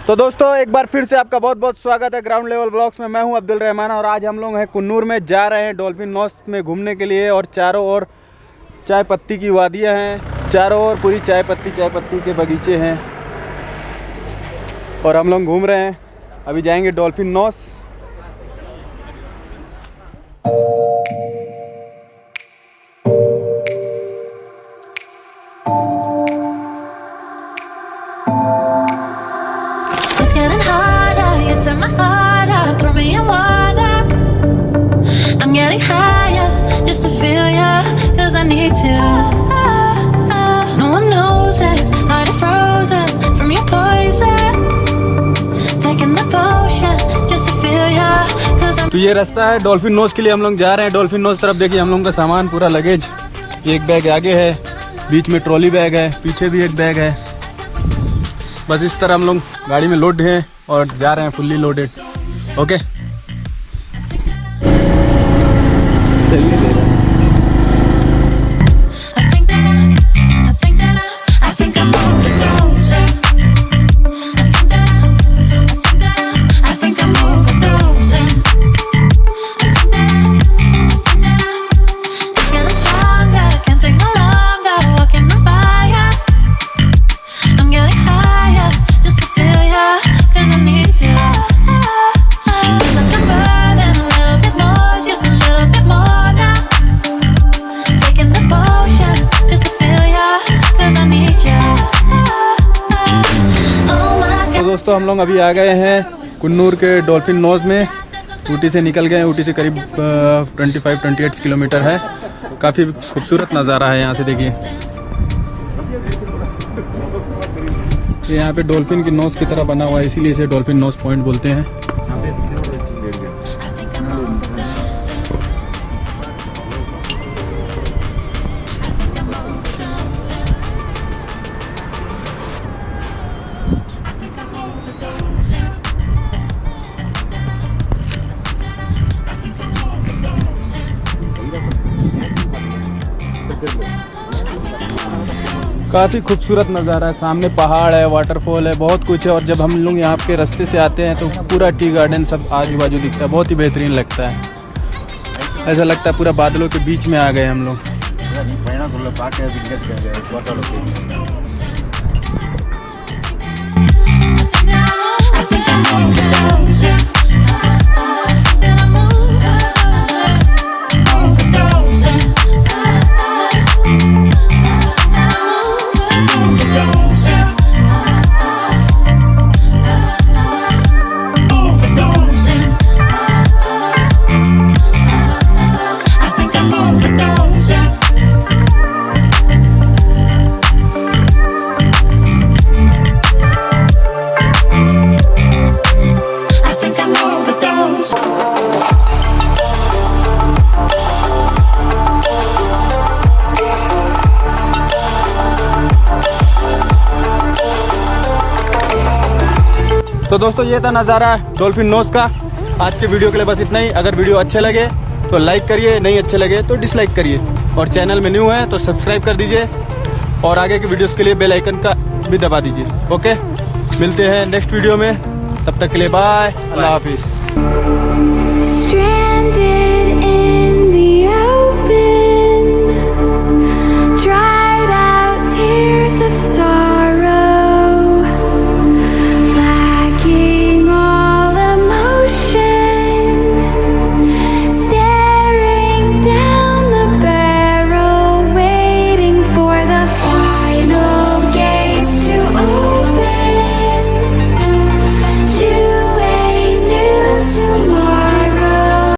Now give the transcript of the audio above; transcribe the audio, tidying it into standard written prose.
तो दोस्तों एक बार फिर से आपका बहुत बहुत स्वागत है ग्राउंड लेवल ब्लॉग्स में। मैं हूं अब्दुल रहमान और आज हम लोग हैं कुन्नूर में, जा रहे हैं डॉल्फिन नॉस में घूमने के लिए। और चारों ओर चाय पत्ती की वादियां हैं, चारों ओर पूरी चाय पत्ती के बगीचे हैं और हम लोग घूम रहे हैं। अभी जाएंगे डॉल्फिन नॉस। तो ये रास्ता है डॉल्फिन नॉस के लिए, हम लोग जा रहे हैं डॉल्फिन नॉस तरफ। देखिए हम लोग का सामान पूरा लगेज, एक बैग आगे है, बीच में ट्रॉली बैग है, पीछे भी एक बैग है। बस इस तरह हम लोग गाड़ी में लोड हैं और जा रहे हैं फुल्ली लोडेड। ओके दोस्तों हम लोग अभी आ गए हैं कुन्नूर के डॉल्फिन नॉस में। ऊटी से निकल गए हैं। ऊटी से करीब 25-28 किलोमीटर है। काफ़ी खूबसूरत नज़ारा है यहाँ से। देखिए ये यहाँ पे डॉल्फिन की नॉस की तरह बना हुआ है, इसीलिए इसे डॉल्फिन नॉस पॉइंट बोलते हैं। काफ़ी खूबसूरत नज़ारा है। सामने पहाड़ है, वाटरफॉल है, बहुत कुछ है। और जब हम लोग यहाँ के रास्ते से आते हैं तो पूरा टी गार्डन सब आजू बाजू दिखता है। बहुत ही बेहतरीन लगता है। ऐसा लगता है पूरा बादलों के बीच में आ गए हम लोग। तो दोस्तों ये था नज़ारा डॉल्फिन नॉस का। आज के वीडियो के लिए बस इतना ही। अगर वीडियो अच्छे लगे तो लाइक करिए, नहीं अच्छे लगे तो डिसलाइक करिए। और चैनल में न्यू है तो सब्सक्राइब कर दीजिए और आगे के वीडियोस के लिए बेल आइकन का भी दबा दीजिए। ओके, मिलते हैं नेक्स्ट वीडियो में। तब तक के लिए बाय, अल्लाह हाफिज़।